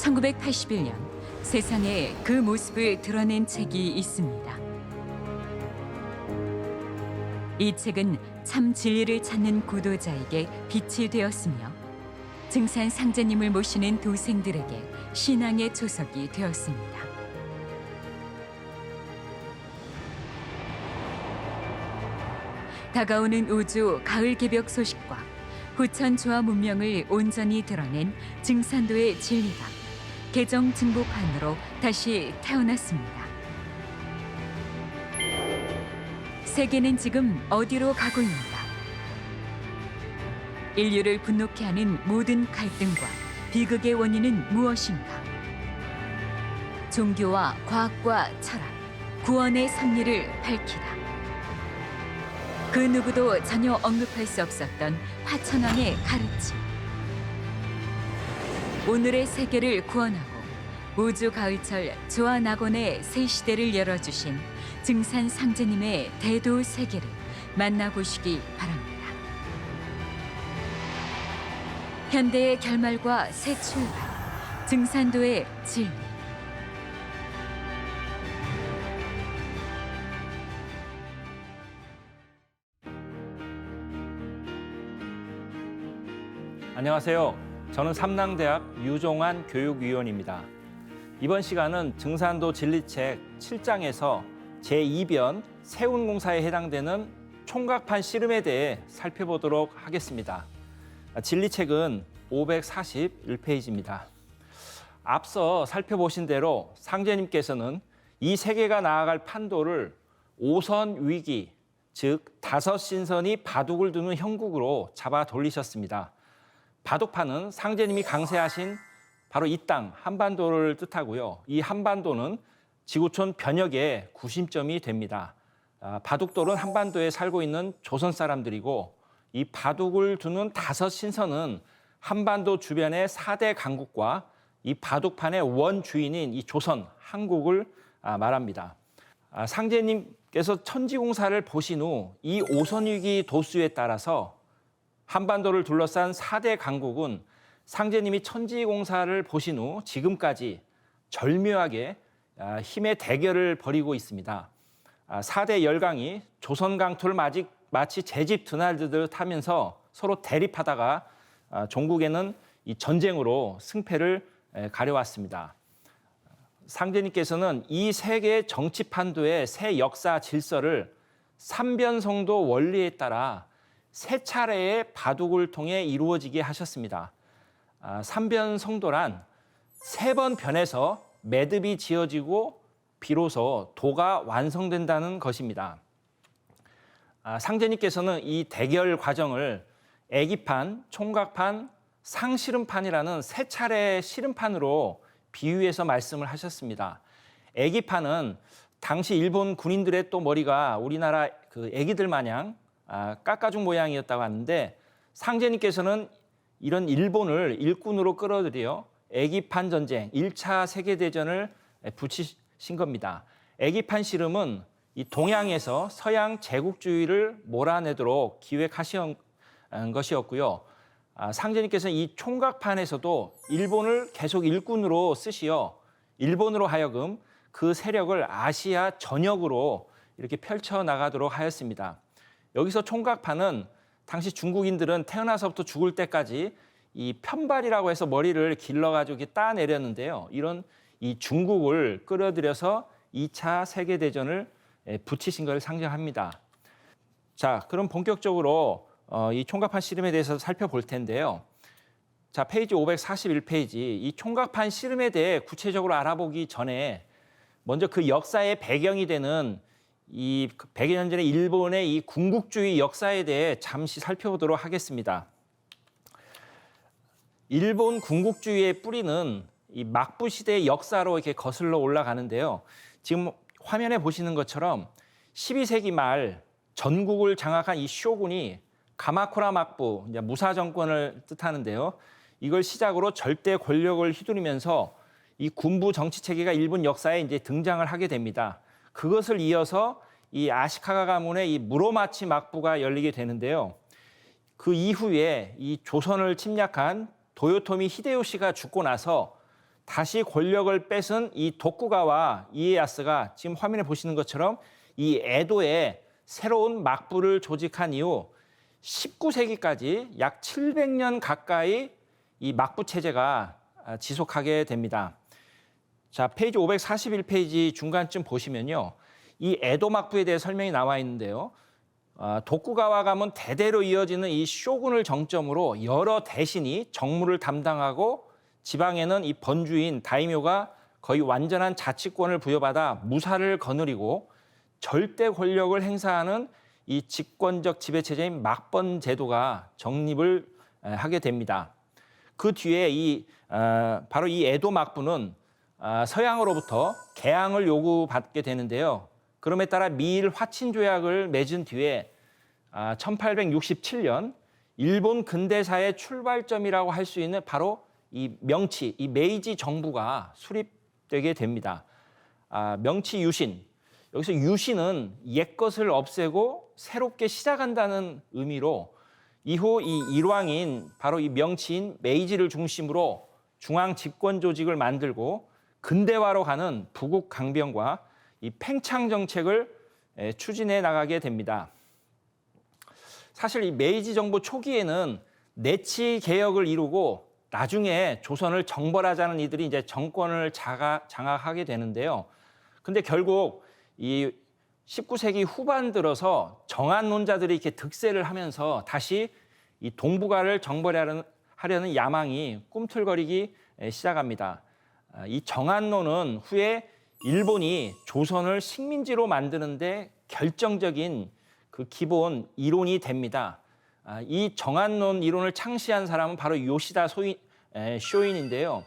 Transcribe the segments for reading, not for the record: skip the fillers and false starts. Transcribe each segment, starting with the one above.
1981년 세상에 그 모습을 드러낸 책이 있습니다. 이 책은 참 진리를 찾는 고도자에게 빛이 되었으며 증산 상제님을 모시는 도생들에게 신앙의 초석이 되었습니다. 다가오는 우주 가을 개벽 소식과 후천 조화 문명을 온전히 드러낸 증산도의 진리가 개정 증보판으로 다시 태어났습니다. 세계는 지금 어디로 가고 있는가? 인류를 분노케 하는 모든 갈등과 비극의 원인은 무엇인가? 종교와 과학과 철학, 구원의 섭리를 밝히다. 그 누구도 전혀 언급할 수 없었던 화천왕의 가르침. 오늘의 세계를 구원하고 우주 가을철 조화 낙원의 새 시대를 열어주신 증산 상제님의 대도 세계를 만나보시기 바랍니다. 현대의 결말과 새 출발, 증산도의 진리. 안녕하세요. 저는 삼랑대학 유종환 교육위원입니다. 이번 시간은 증산도 진리책 7장에서 제2변 세운공사에 해당되는 총각판 씨름에 대해 살펴보도록 하겠습니다. 진리책은 541페이지입니다. 앞서 살펴보신 대로 상제님께서는 이 세계가 나아갈 판도를 오선 위기, 즉 다섯 신선이 바둑을 두는 형국으로 잡아 돌리셨습니다. 바둑판은 상제님이 강세하신 바로 이 땅 한반도를 뜻하고요. 이 한반도는 지구촌 변혁의 구심점이 됩니다. 바둑돌은 한반도에 살고 있는 조선 사람들이고 이 바둑을 두는 다섯 신선은 한반도 주변의 4대 강국과 이 바둑판의 원주인인 이 조선, 한국을 말합니다. 상제님께서 천지공사를 보신 후 이 오선위기 도수에 따라서 한반도를 둘러싼 4대 강국은 상제님이 천지공사를 보신 후 지금까지 절묘하게 힘의 대결을 벌이고 있습니다. 4대 열강이 조선 강토를 마치 제집 드나들듯 하면서 서로 대립하다가 종국에는 이 전쟁으로 승패를 가려왔습니다. 상제님께서는 이 세계의 정치 판도의 새 역사 질서를 삼변성도 원리에 따라 세 차례의 바둑을 통해 이루어지게 하셨습니다. 삼변성도란 세 번 변해서 매듭이 지어지고 비로소 도가 완성된다는 것입니다. 상제님께서는 이 대결 과정을 애기판, 총각판, 상씨름판이라는 세 차례의 씨름판으로 비유해서 말씀을 하셨습니다. 애기판은 당시 일본 군인들의 또 머리가 우리나라 그 애기들 마냥 깎아준 모양이었다고 하는데 상제님께서는 이런 일본을 일꾼으로 끌어들여 애기판 전쟁, 1차 세계대전을 붙이신 겁니다. 애기판 씨름은 이 동양에서 서양 제국주의를 몰아내도록 기획하신 것이었고요. 상제님께서는 이 총각판에서도 일본을 계속 일꾼으로 쓰시어 일본으로 하여금 그 세력을 아시아 전역으로 이렇게 펼쳐나가도록 하였습니다. 여기서 총각판은 당시 중국인들은 태어나서부터 죽을 때까지 이 편발이라고 해서 머리를 길러가지고 이렇게 따내렸는데요. 이런 이 중국을 끌어들여서 2차 세계대전을 붙이신 것을 상징합니다. 자, 그럼 본격적으로 이 총각판 씨름에 대해서 살펴볼 텐데요. 자, 페이지 541페이지. 이 총각판 씨름에 대해 구체적으로 알아보기 전에 먼저 그 역사의 배경이 되는 이 100여 년 전의 일본의 이 군국주의 역사에 대해 잠시 살펴보도록 하겠습니다. 일본 군국주의의 뿌리는 이 막부 시대의 역사로 이렇게 거슬러 올라가는데요. 지금 화면에 보시는 것처럼 12세기 말 전국을 장악한 이 쇼군이 가마쿠라 막부, 이제 무사 정권을 뜻하는데요. 이걸 시작으로 절대 권력을 휘두르면서 이 군부 정치 체계가 일본 역사에 이제 등장을 하게 됩니다. 그것을 이어서 이 아시카가 가문의 이 무로마치 막부가 열리게 되는데요. 그 이후에 이 조선을 침략한 도요토미 히데요시가 죽고 나서 다시 권력을 뺏은 이 도쿠가와 이에야스가 지금 화면에 보시는 것처럼 이 에도에 새로운 막부를 조직한 이후 19세기까지 약 700년 가까이 이 막부 체제가 지속하게 됩니다. 자, 페이지 541페이지 중간쯤 보시면요. 이 에도 막부에 대해 설명이 나와 있는데요. 도쿠가와 가문 대대로 이어지는 이 쇼군을 정점으로 여러 대신이 정무를 담당하고 지방에는 이 번주인 다이묘가 거의 완전한 자치권을 부여받아 무사를 거느리고 절대 권력을 행사하는 이 직권적 지배체제인 막번 제도가 정립을 하게 됩니다. 그 뒤에 바로 이 에도 막부는 서양으로부터 개항을 요구받게 되는데요. 그럼에 따라 미일 화친 조약을 맺은 뒤에 1867년 일본 근대사의 출발점이라고 할 수 있는 바로 이 명치, 이 메이지 정부가 수립되게 됩니다. 명치 유신, 여기서 유신은 옛것을 없애고 새롭게 시작한다는 의미로 이후 이 일왕인 바로 이 명치인 메이지를 중심으로 중앙 집권 조직을 만들고 근대화로 가는 부국 강병과 이 팽창 정책을 추진해 나가게 됩니다. 사실 이 메이지 정부 초기에는 내치 개혁을 이루고 나중에 조선을 정벌하자는 이들이 이제 정권을 장악하게 되는데요. 근데 결국 이 19세기 후반 들어서 정한론자들이 이렇게 득세를 하면서 다시 이 동북아를 정벌하려는 야망이 꿈틀거리기 시작합니다. 이 정한론은 후에 일본이 조선을 식민지로 만드는데 결정적인 그 기본 이론이 됩니다. 이 정한론 이론을 창시한 사람은 바로 요시다 쇼인인데요.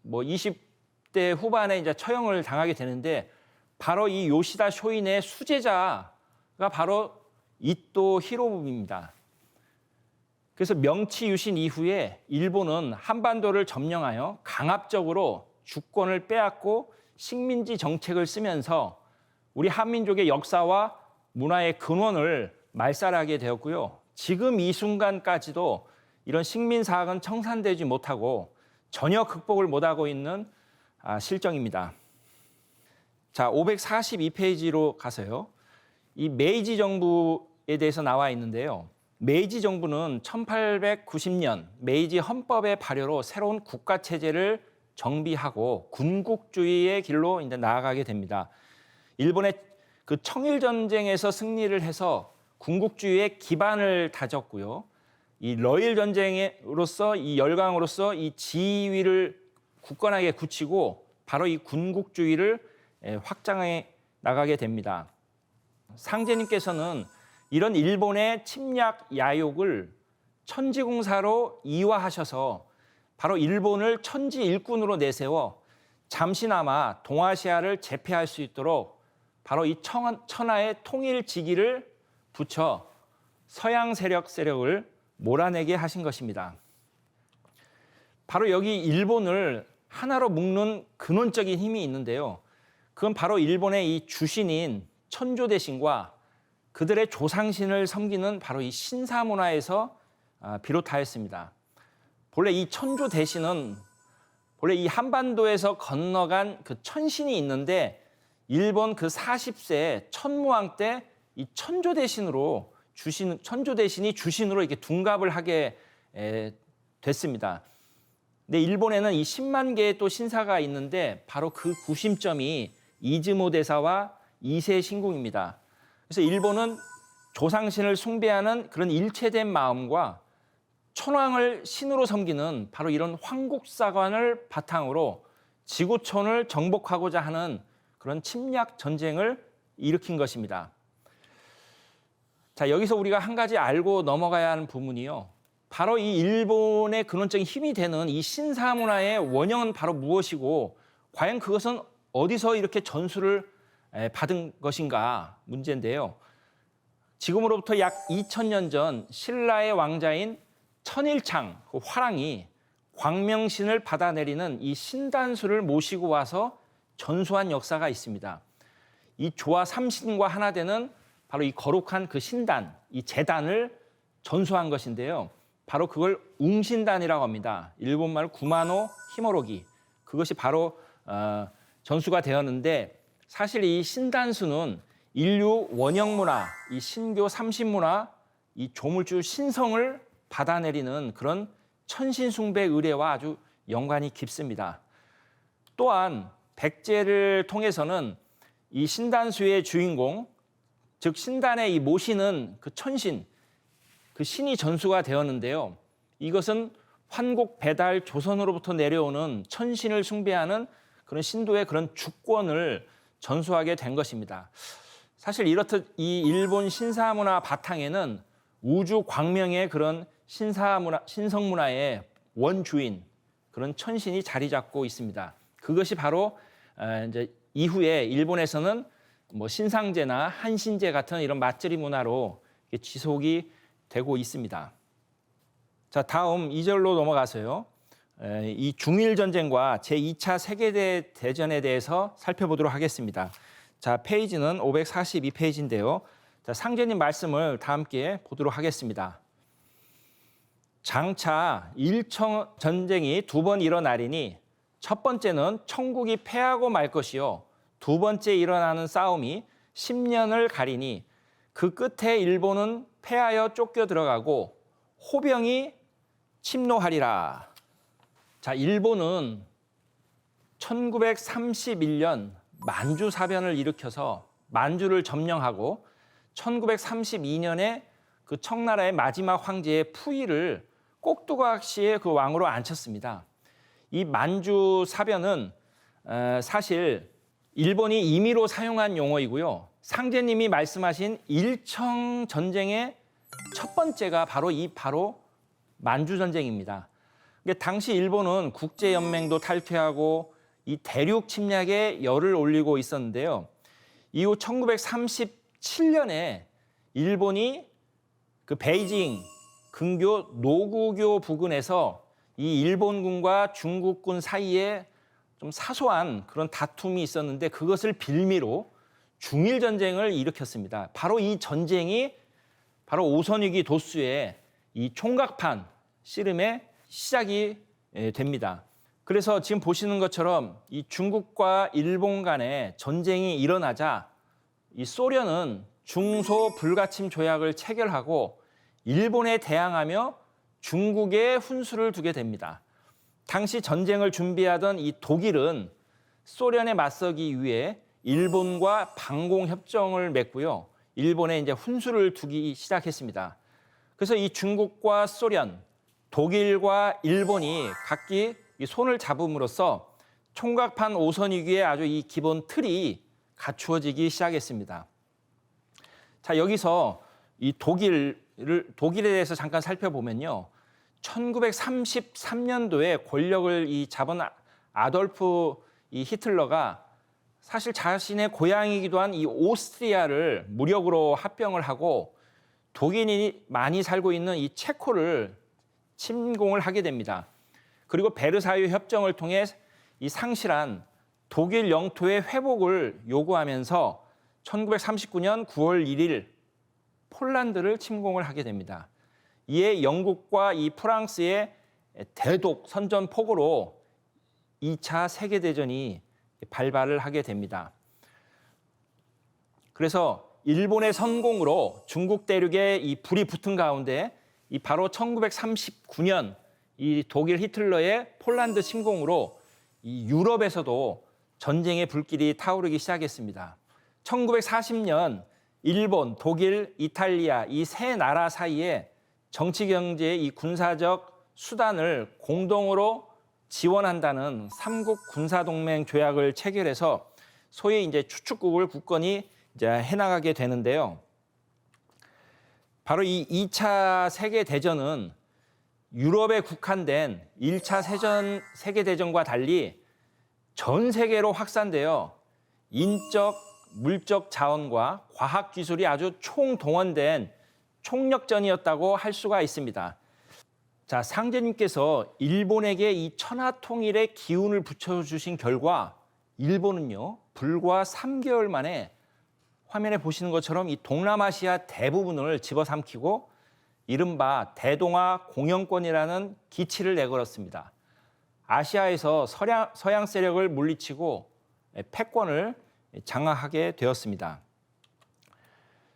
20대 후반에 이제 처형을 당하게 되는데 바로 이 요시다 쇼인의 수제자가 바로 이토 히로부미입니다. 그래서 명치 유신 이후에 일본은 한반도를 점령하여 강압적으로 주권을 빼앗고 식민지 정책을 쓰면서 우리 한민족의 역사와 문화의 근원을 말살하게 되었고요. 지금 이 순간까지도 이런 식민사학은 청산되지 못하고 전혀 극복을 못하고 있는 실정입니다. 자, 542페이지로 가서요. 이 메이지 정부에 대해서 나와 있는데요. 메이지 정부는 1890년 메이지 헌법의 발효로 새로운 국가 체제를 정비하고 군국주의의 길로 이제 나아가게 됩니다. 일본의 그 청일 전쟁에서 승리를 해서 군국주의의 기반을 다졌고요. 이 러일 전쟁으로서 이 열강으로서 이 지위를 굳건하게 굳히고 바로 이 군국주의를 확장해 나가게 됩니다. 상제님께서는 이런 일본의 침략 야욕을 천지공사로 이화하셔서 바로 일본을 천지 일꾼으로 내세워 잠시나마 동아시아를 제패할 수 있도록 바로 이 천하의 통일지기를 붙여 서양 세력을 몰아내게 하신 것입니다. 바로 여기 일본을 하나로 묶는 근원적인 힘이 있는데요. 그건 바로 일본의 이 주신인 천조대신과 그들의 조상신을 섬기는 바로 이 신사문화에서 비롯하였습니다. 본래 이 천조대신은 본래 이 한반도에서 건너간 그 천신이 있는데 일본 그 40세 천무왕 때 이 천조대신이 주신으로 이렇게 둔갑을 하게 됐습니다. 근데 일본에는 이 10만 개의 또 신사가 있는데 바로 그 구심점이 이즈모 대사와 이세 신궁입니다. 그래서 일본은 조상신을 숭배하는 그런 일체된 마음과 천황을 신으로 섬기는 바로 이런 황국사관을 바탕으로 지구촌을 정복하고자 하는 그런 침략 전쟁을 일으킨 것입니다. 자, 여기서 우리가 한 가지 알고 넘어가야 하는 부분이요. 바로 이 일본의 근원적인 힘이 되는 이 신사문화의 원형은 바로 무엇이고 과연 그것은 어디서 이렇게 전수를 받은 것인가 문제인데요. 지금으로부터 약 2000년 전 신라의 왕자인 천일창 그 화랑이 광명신을 받아내리는 이 신단수를 모시고 와서 전수한 역사가 있습니다. 이 조화 삼신과 하나 되는 바로 이 거룩한 그 신단, 이 제단을 전수한 것인데요. 바로 그걸 웅신단이라고 합니다. 일본말 구마노 히모로기, 그것이 바로 전수가 되었는데 사실 이 신단수는 인류 원형 문화, 이 신교 삼신문화, 이 조물주 신성을 받아내리는 그런 천신숭배 의례와 아주 연관이 깊습니다. 또한 백제를 통해서는 이 신단수의 주인공, 즉 신단에 이 모시는 그 천신, 그 신이 전수가 되었는데요. 이것은 환곡 배달 조선으로부터 내려오는 천신을 숭배하는 그런 신도의 그런 주권을 전수하게 된 것입니다. 사실 이렇듯 이 일본 신사문화 바탕에는 우주 광명의 그런 신성문화의 원주인 그런 천신이 자리 잡고 있습니다. 그것이 바로 이제 이후에 일본에서는 뭐 신상제나 한신제 같은 이런 맞들이 문화로 지속이 되고 있습니다. 자, 다음 2절로 넘어가서요. 이 중일 전쟁과 제2차 세계대전에 대해서 살펴보도록 하겠습니다. 자, 페이지는 542페이지인데요. 자, 상제님 말씀을 다 함께 보도록 하겠습니다. 장차 일청 전쟁이 두 번 일어나리니 첫 번째는 청국이 패하고 말 것이요 두 번째 일어나는 싸움이 10년을 가리니 그 끝에 일본은 패하여 쫓겨 들어가고 호병이 침노하리라. 자, 일본은 1931년 만주사변을 일으켜서 만주를 점령하고 1932년에 그 청나라의 마지막 황제의 푸이를 꼭두각시의 그 왕으로 앉혔습니다. 이 만주사변은 사실 일본이 임의로 사용한 용어이고요. 상제님이 말씀하신 일청 전쟁의 첫 번째가 바로 만주 전쟁입니다. 당시 일본은 국제연맹도 탈퇴하고 이 대륙 침략에 열을 올리고 있었는데요. 이후 1937년에 일본이 그 베이징 근교 노구교 부근에서 이 일본군과 중국군 사이에 좀 사소한 그런 다툼이 있었는데 그것을 빌미로 중일 전쟁을 일으켰습니다. 바로 이 전쟁이 바로 오선위기 도수의 이 총각판 씨름의 시작이 됩니다. 그래서 지금 보시는 것처럼 이 중국과 일본 간의 전쟁이 일어나자 이 소련은 중소 불가침 조약을 체결하고 일본에 대항하며 중국에 훈수를 두게 됩니다. 당시 전쟁을 준비하던 이 독일은 소련에 맞서기 위해 일본과 방공협정을 맺고요. 일본에 이제 훈수를 두기 시작했습니다. 그래서 이 중국과 소련, 독일과 일본이 각기 이 손을 잡음으로써 총각판 오선위기의 아주 이 기본 틀이 갖추어지기 시작했습니다. 자, 여기서 이 독일에 대해서 잠깐 살펴보면요. 1933년도에 권력을 잡은 아돌프 히틀러가 사실 자신의 고향이기도 한 이 오스트리아를 무력으로 합병을 하고 독일인이 많이 살고 있는 이 체코를 침공을 하게 됩니다. 그리고 베르사유 협정을 통해 이 상실한 독일 영토의 회복을 요구하면서 1939년 9월 1일 폴란드를 침공을 하게 됩니다. 이에 영국과 이 프랑스의 대독 선전포고로 2차 세계대전이 발발을 하게 됩니다. 그래서 일본의 성공으로 중국 대륙에 이 불이 붙은 가운데 이 바로 1939년 이 독일 히틀러의 폴란드 침공으로 이 유럽에서도 전쟁의 불길이 타오르기 시작했습니다. 1940년 일본, 독일, 이탈리아 이 세 나라 사이에 정치, 경제, 이 군사적 수단을 공동으로 지원한다는 삼국 군사동맹 조약을 체결해서 소위 이제 추축국을 굳건히 이제 해나가게 되는데요. 바로 이 2차 세계대전은 유럽에 국한된 1차 세계대전과 달리 전 세계로 확산되어 인적, 물적 자원과 과학 기술이 아주 총동원된 총력전이었다고 할 수가 있습니다. 자, 상제님께서 일본에게 이 천하통일의 기운을 붙여주신 결과 일본은요, 불과 3개월 만에 화면에 보시는 것처럼 이 동남아시아 대부분을 집어삼키고 이른바 대동아 공영권이라는 기치를 내걸었습니다. 아시아에서 서양 세력을 물리치고 패권을 장악하게 되었습니다.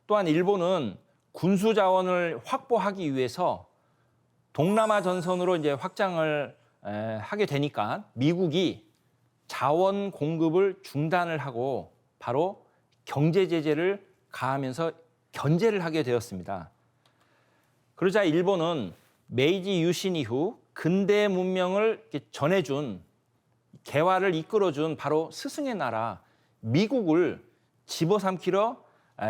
또한 일본은 군수 자원을 확보하기 위해서 동남아 전선으로 이제 확장을 하게 되니까 미국이 자원 공급을 중단을 하고 바로 경제 제재를 가하면서 견제를 하게 되었습니다. 그러자 일본은 메이지 유신 이후 근대 문명을 전해준 개화를 이끌어준 바로 스승의 나라 미국을 집어삼키러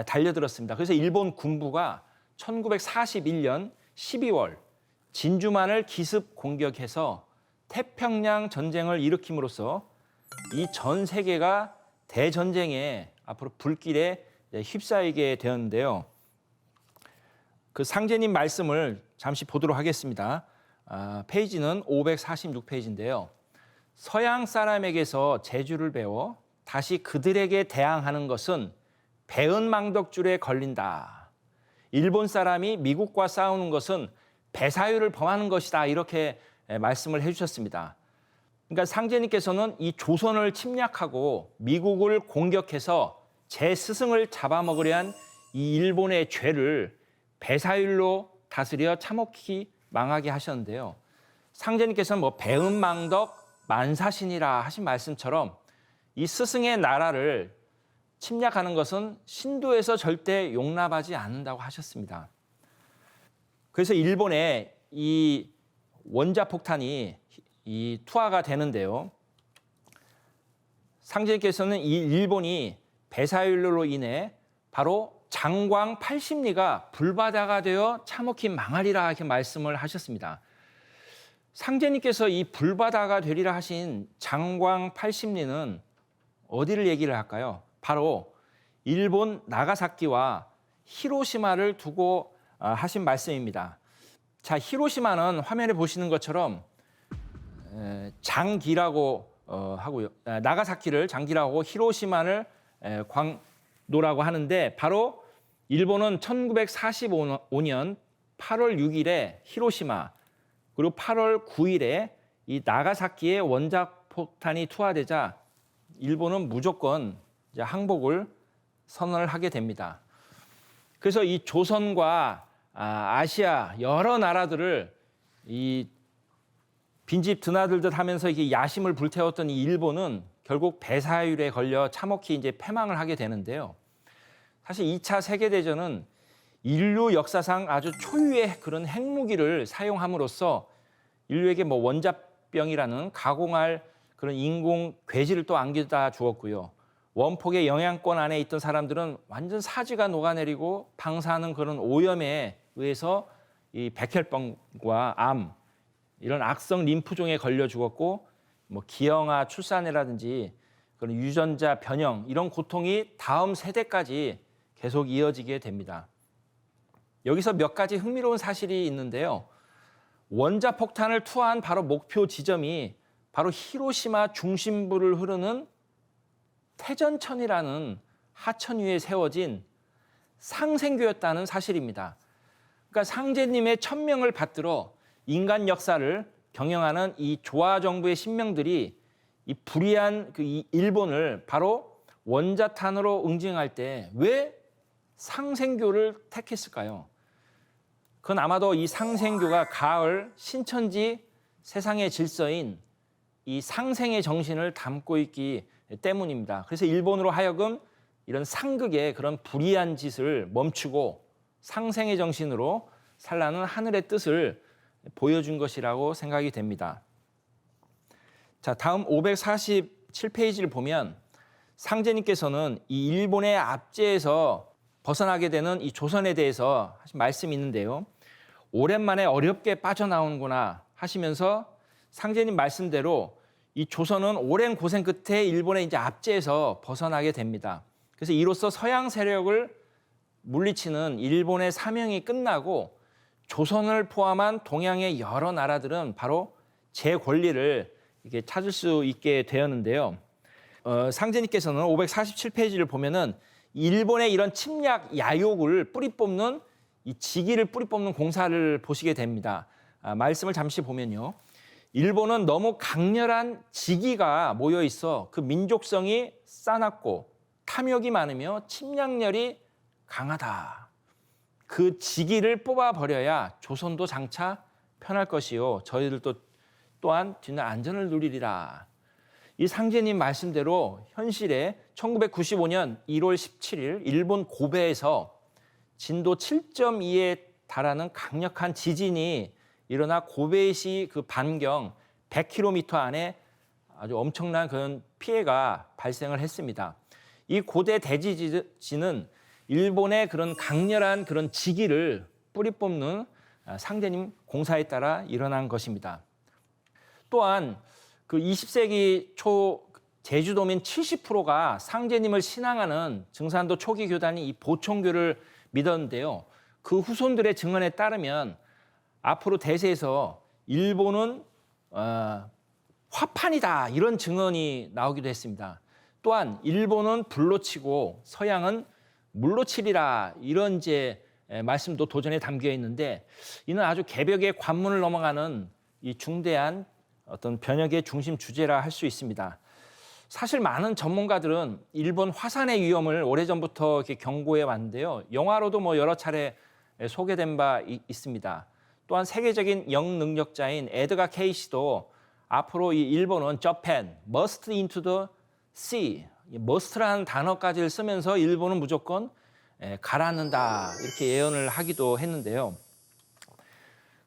달려들었습니다. 그래서 일본 군부가 1941년 12월 진주만을 기습 공격해서 태평양 전쟁을 일으킴으로써 이 전 세계가 대전쟁에 앞으로 불길에 휩싸이게 되었는데요. 그 상제님 말씀을 잠시 보도록 하겠습니다. 페이지는 546페이지인데요. 서양 사람에게서 재주를 배워 다시 그들에게 대항하는 것은 배은망덕줄에 걸린다. 일본 사람이 미국과 싸우는 것은 배사율을 범하는 것이다. 이렇게 말씀을 해주셨습니다. 그러니까 상제님께서는 이 조선을 침략하고 미국을 공격해서 제 스승을 잡아먹으려 한 이 일본의 죄를 배사율로 다스려 참혹히 망하게 하셨는데요. 상제님께서는 뭐 배은망덕 만사신이라 하신 말씀처럼 이 스승의 나라를 침략하는 것은 신도에서 절대 용납하지 않는다고 하셨습니다. 그래서 일본의 이 원자폭탄이 이 투하가 되는데요. 상제님께서는 이 일본이 배사율로 인해 바로 장광 80리가 불바다가 되어 참혹히 망하리라 이렇게 말씀을 하셨습니다. 상제님께서 이 불바다가 되리라 하신 장광 80리는 어디를 얘기를 할까요? 바로 일본 나가사키와 히로시마를 두고 하신 말씀입니다. 자, 히로시마는 화면에 보시는 것처럼 장기라고 하고요. 나가사키를 장기라고 하고 히로시마를 광도라고 하는데 바로 일본은 1945년 8월 6일에 히로시마 그리고 8월 9일에 이 나가사키에 원자폭탄이 투하되자 일본은 무조건 이제 항복을 선언을 하게 됩니다. 그래서 이 조선과 아시아 여러 나라들을 이 빈집 드나들듯 하면서 이게 야심을 불태웠던 이 일본은 결국 배사율에 걸려 참혹히 이제 패망을 하게 되는데요. 사실 2차 세계대전은 인류 역사상 아주 초유의 그런 핵무기를 사용함으로써 인류에게 뭐 원자병이라는 가공할 그런 인공 괴질을 또 안겨다 주었고요. 원폭의 영향권 안에 있던 사람들은 완전 사지가 녹아내리고 방사하는 그런 오염에 의해서 이 백혈병과 암 이런 악성 림프종에 걸려 죽었고 뭐 기형아 출산이라든지 그런 유전자 변형 이런 고통이 다음 세대까지 계속 이어지게 됩니다. 여기서 몇 가지 흥미로운 사실이 있는데요. 원자폭탄을 투하한 바로 목표 지점이 바로 히로시마 중심부를 흐르는 태전천이라는 하천 위에 세워진 상생교였다는 사실입니다. 그러니까 상제님의 천명을 받들어 인간 역사를 경영하는 이 조화 정부의 신명들이 이 불의한 이 일본을 바로 원자탄으로 응징할 때 왜 상생교를 택했을까요? 그건 아마도 이 상생교가 가을 신천지 세상의 질서인 이 상생의 정신을 담고 있기 때문입니다. 그래서 일본으로 하여금 이런 상극의 그런 불의한 짓을 멈추고 상생의 정신으로 살라는 하늘의 뜻을 보여준 것이라고 생각이 됩니다. 자, 다음 547페이지를 보면 상제님께서는 이 일본의 압제에서 벗어나게 되는 이 조선에 대해서 하신 말씀이 있는데요. 오랜만에 어렵게 빠져나오는구나 하시면서 상제님 말씀대로 이 조선은 오랜 고생 끝에 일본의 이제 압제에서 벗어나게 됩니다. 그래서 이로써 서양 세력을 물리치는 일본의 사명이 끝나고 조선을 포함한 동양의 여러 나라들은 바로 제 권리를 이렇게 찾을 수 있게 되었는데요. 상제님께서는 547페이지를 보면은 일본의 이런 침략 야욕을 뿌리 뽑는 이 지기를 뿌리 뽑는 공사를 보시게 됩니다. 말씀을 잠시 보면요. 일본은 너무 강렬한 지기가 모여 있어 그 민족성이 싸납고 탐욕이 많으며 침략력이 강하다. 그 지기를 뽑아버려야 조선도 장차 편할 것이요. 저희들도 또한 뒤는 안전을 누리리라. 이 상제님 말씀대로 현실에 1995년 1월 17일 일본 고베에서 진도 7.2에 달하는 강력한 지진이 일어나 고베시 그 반경 100km 안에 아주 엄청난 그런 피해가 발생을 했습니다. 이 고대 대지진은 일본의 그런 강렬한 그런 지기를 뿌리 뽑는 상제님 공사에 따라 일어난 것입니다. 또한 그 20세기 초 제주도민 70%가 상제님을 신앙하는 증산도 초기 교단이 이 보총교를 믿었는데요. 그 후손들의 증언에 따르면 앞으로 대세에서 일본은 화판이다 이런 증언이 나오기도 했습니다. 또한 일본은 불로 치고 서양은 물로 치리라 이런 이제 말씀도 도전에 담겨 있는데 이는 아주 개벽의 관문을 넘어가는 이 중대한 어떤 변혁의 중심 주제라 할 수 있습니다. 사실 많은 전문가들은 일본 화산의 위험을 오래전부터 이렇게 경고해 왔는데요. 영화로도 뭐 여러 차례 소개된 바 있습니다. 또한 세계적인 영능력자인 에드가 케이시도 앞으로 이 일본은 Japan must into the sea, must라는 단어까지를 쓰면서 일본은 무조건 가라앉는다 이렇게 예언을 하기도 했는데요.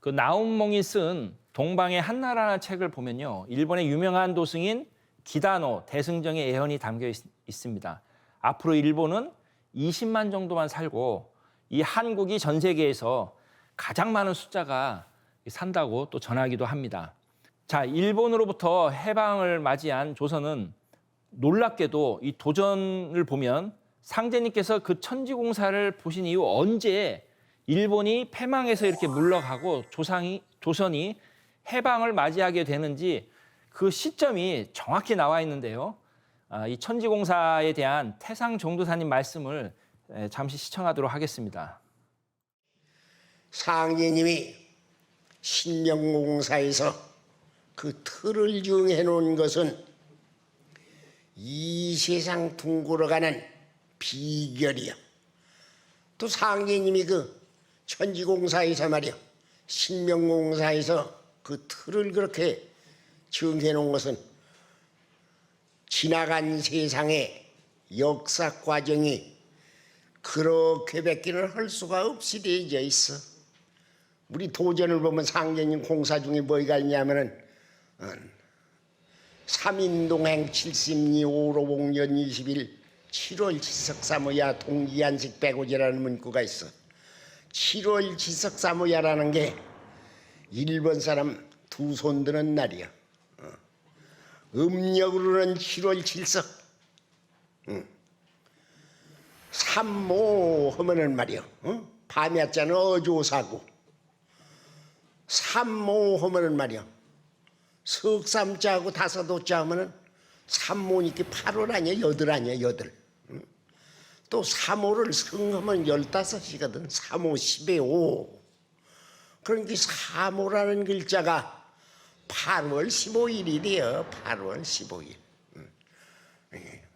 그 나온몽이 쓴 동방의 한나라라는 책을 보면요. 일본의 유명한 도승인 기다노 대승정의 예언이 담겨 있습니다. 앞으로 일본은 20만 정도만 살고 이 한국이 전 세계에서 가장 많은 숫자가 산다고 또 전하기도 합니다. 자, 일본으로부터 해방을 맞이한 조선은 놀랍게도 이 도전을 보면 상제님께서 그 천지공사를 보신 이후 언제 일본이 패망해서 이렇게 물러가고 조선이 해방을 맞이하게 되는지 그 시점이 정확히 나와 있는데요. 이 천지공사에 대한 태상 종도사님 말씀을 잠시 시청하도록 하겠습니다. 상제님이 신명공사에서 그 틀을 정해 놓은 것은 이 세상 둥글어가는 비결이요. 또 상제님이 그 천지공사에서 말이요, 신명공사에서 그 틀을 그렇게 정해 놓은 것은 지나간 세상의 역사 과정이 그렇게밖에는 할 수가 없이 되어져 있어. 우리 도전을 보면 상제님 공사 중에 뭐가 있냐면은 3인동행 70리 5로봉년 20일 7월 지석사모야 동기한식 백오제라는 문구가 있어. 7월 지석사모야라는 게 일본 사람 두 손 드는 날이야. 음력으로는 7월 칠석. 삼모 하면은 말이야. 밤이 왔잖아 어조사고. 삼모 하면은 말이야. 석삼자하고 다섯오자 하면은 삼모니까 8월 아니야 8 아니야 8. 또 3호를 성하면 15이거든. 3호 10에 5. 그러니까 3호라는 글자가 8월 15일이래요. 8월 15일.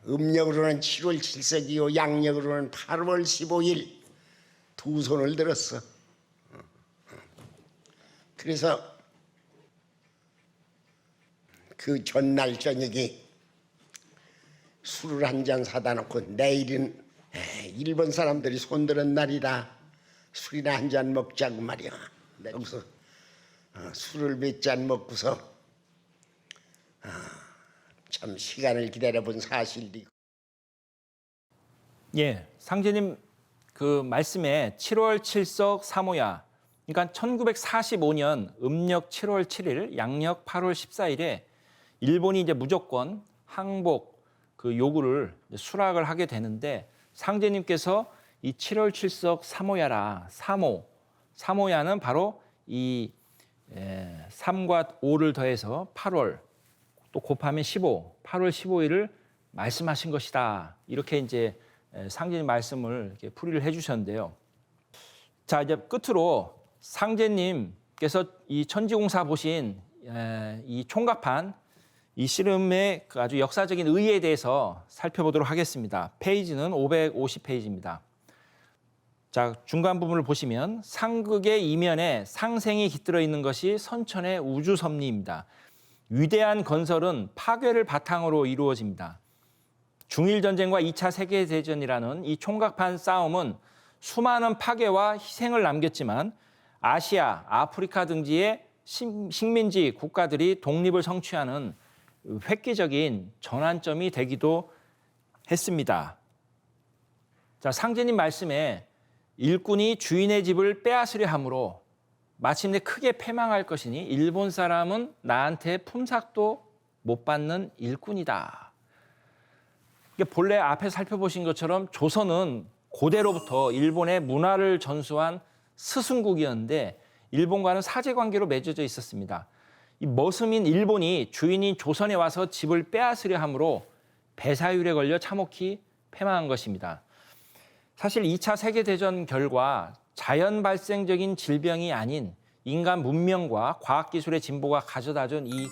음력으로는 7월 7석이요. 양력으로는 8월 15일. 두 손을 들었어. 그래서 그 전날 저녁에 술을 한 잔 사다 놓고 내일은 일본 사람들이 손드는 날이다. 술이나 한 잔 먹자고 말이야. 여기서 술을 몇 잔 먹고서 참 시간을 기다려본 사실이. 예, 상제님 그 말씀에 7월 7석 3호야. 그러니까 1945년 음력 7월 7일, 양력 8월 14일에 일본이 이제 무조건 항복 그 요구를 수락을 하게 되는데 상제님께서 이 7월 7석 3호야라 3호야는 바로 이 3과 5를 더해서 8월 또 곱하면 15, 8월 15일을 말씀하신 것이다. 이렇게 이제 상제님 말씀을 이렇게 풀이를 해주셨는데요. 자, 이제 끝으로 상제님께서 이 천지공사 보신 이 총각판, 이 씨름의 그 아주 역사적인 의의에 대해서 살펴보도록 하겠습니다. 페이지는 550페이지입니다. 자, 중간 부분을 보시면 상극의 이면에 상생이 깃들어 있는 것이 선천의 우주섭리입니다. 위대한 건설은 파괴를 바탕으로 이루어집니다. 중일전쟁과 2차 세계대전이라는 이 총각판 싸움은 수많은 파괴와 희생을 남겼지만 아시아, 아프리카 등지의 식민지 국가들이 독립을 성취하는 획기적인 전환점이 되기도 했습니다. 자, 상제님 말씀에 일꾼이 주인의 집을 빼앗으려 함으로 마침내 크게 패망할 것이니 일본 사람은 나한테 품삯도 못 받는 일꾼이다. 본래 앞에 살펴보신 것처럼 조선은 고대로부터 일본의 문화를 전수한 스승국이었는데 일본과는 사제관계로 맺어져 있었습니다. 이 머슴인 일본이 주인인 조선에 와서 집을 빼앗으려 함으로 배사율에 걸려 참혹히 패망한 것입니다. 사실 2차 세계대전 결과 자연 발생적인 질병이 아닌 인간 문명과 과학기술의 진보가 가져다준 이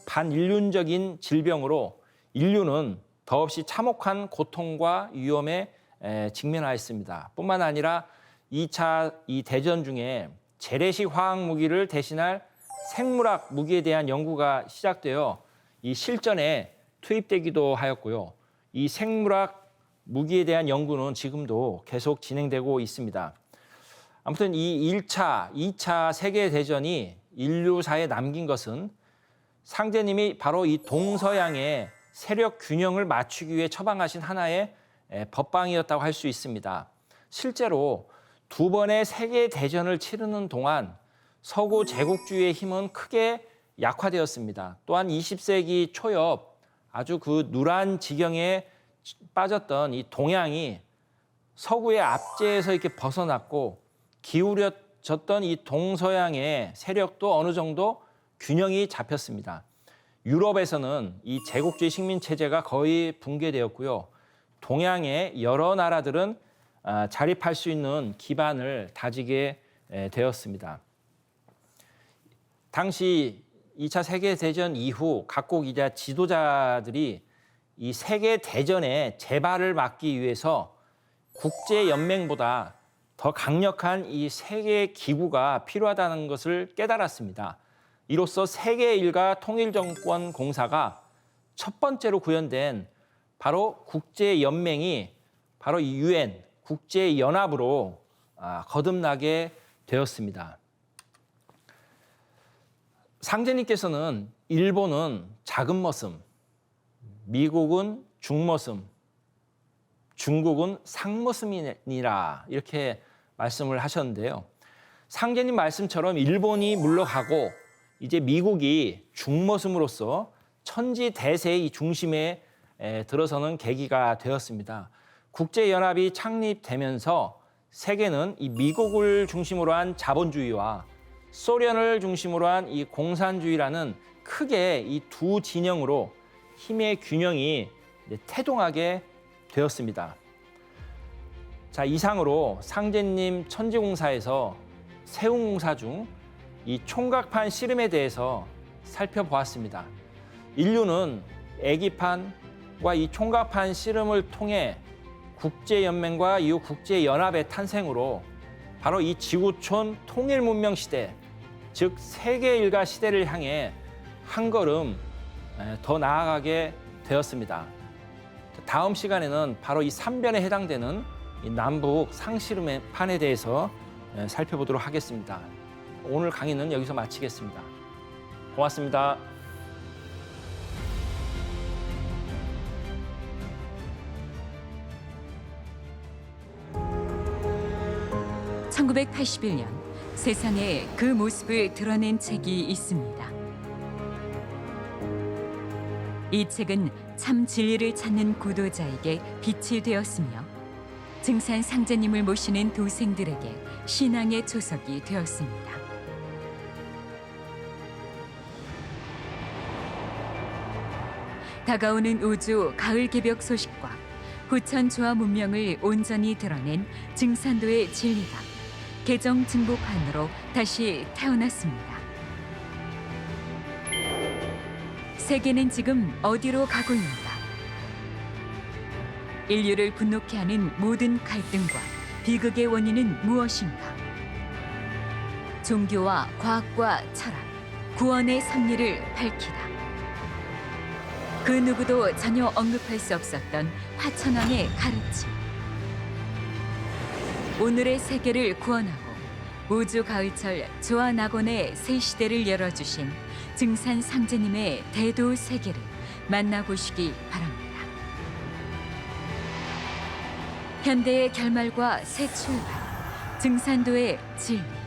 반인륜적인 질병으로 인류는 더없이 참혹한 고통과 위험에 직면하였습니다. 뿐만 아니라 2차 이 대전 중에 재래식 화학 무기를 대신할 생물학 무기에 대한 연구가 시작되어 이 실전에 투입되기도 하였고요. 이 생물학 무기에 대한 연구는 지금도 계속 진행되고 있습니다. 아무튼 이 1차, 2차 세계대전이 인류사에 남긴 것은 상제님이 바로 이 동서양의 세력 균형을 맞추기 위해 처방하신 하나의 법방이었다고 할 수 있습니다. 실제로 두 번의 세계대전을 치르는 동안 서구 제국주의의 힘은 크게 약화되었습니다. 또한 20세기 초엽 아주 그 누란 지경에 빠졌던 이 동양이 서구의 압제에서 이렇게 벗어났고 기울어졌던 이 동서양의 세력도 어느 정도 균형이 잡혔습니다. 유럽에서는 이 제국주의 식민 체제가 거의 붕괴되었고요. 동양의 여러 나라들은 자립할 수 있는 기반을 다지게 되었습니다. 당시 2차 세계대전 이후 각국이자 지도자들이 이 세계대전의 재발을 막기 위해서 국제연맹보다 더 강력한 이 세계기구가 필요하다는 것을 깨달았습니다. 이로써 세계일가 통일정권공사가 첫 번째로 구현된 바로 국제연맹이 바로 이 UN, 국제연합으로 거듭나게 되었습니다. 상제님께서는 일본은 작은 머슴, 미국은 중머슴, 중국은 상머슴이니라 이렇게 말씀을 하셨는데요. 상제님 말씀처럼 일본이 물러가고 이제 미국이 중머슴으로서 천지대세의 중심에 들어서는 계기가 되었습니다. 국제연합이 창립되면서 세계는 이 미국을 중심으로 한 자본주의와 소련을 중심으로 한 이 공산주의라는 크게 이 두 진영으로 힘의 균형이 태동하게 되었습니다. 자, 이상으로 상제님 천지공사에서 세운공사 중 이 총각판 씨름에 대해서 살펴보았습니다. 인류는 애기판과 이 총각판 씨름을 통해 국제연맹과 이후 국제연합의 탄생으로 바로 이 지구촌 통일문명 시대, 즉 세계일가 시대를 향해 한 걸음 더 나아가게 되었습니다. 다음 시간에는 바로 이 3변에 해당되는 이 남북 상씨름판에 대해서 살펴보도록 하겠습니다. 오늘 강의는 여기서 마치겠습니다. 고맙습니다. (1981년) 세상에 그 모습을 드러낸 책이 있습니다. 이 책은 참 진리를 찾는 구도자에게 빛이 되었으며 증산 상제님을 모시는 도생들에게 신앙의 조석이 되었습니다. 다가오는 우주 가을 개벽 소식과 후천 조화 문명을 온전히 드러낸 증산도의 진리가 개정 증보판으로 다시 태어났습니다. 세계는 지금 어디로 가고 있는가? 인류를 분노케 하는 모든 갈등과 비극의 원인은 무엇인가? 종교와 과학과 철학, 구원의 섭리를 밝히다. 그 누구도 전혀 언급할 수 없었던 화천왕의 가르침. 오늘의 세계를 구원하고 우주 가을철 조화 낙원의 새 시대를 열어주신 증산 상제님의 대도 세계를 만나보시기 바랍니다. 현대의 결말과 새 출발, 증산도의 진리.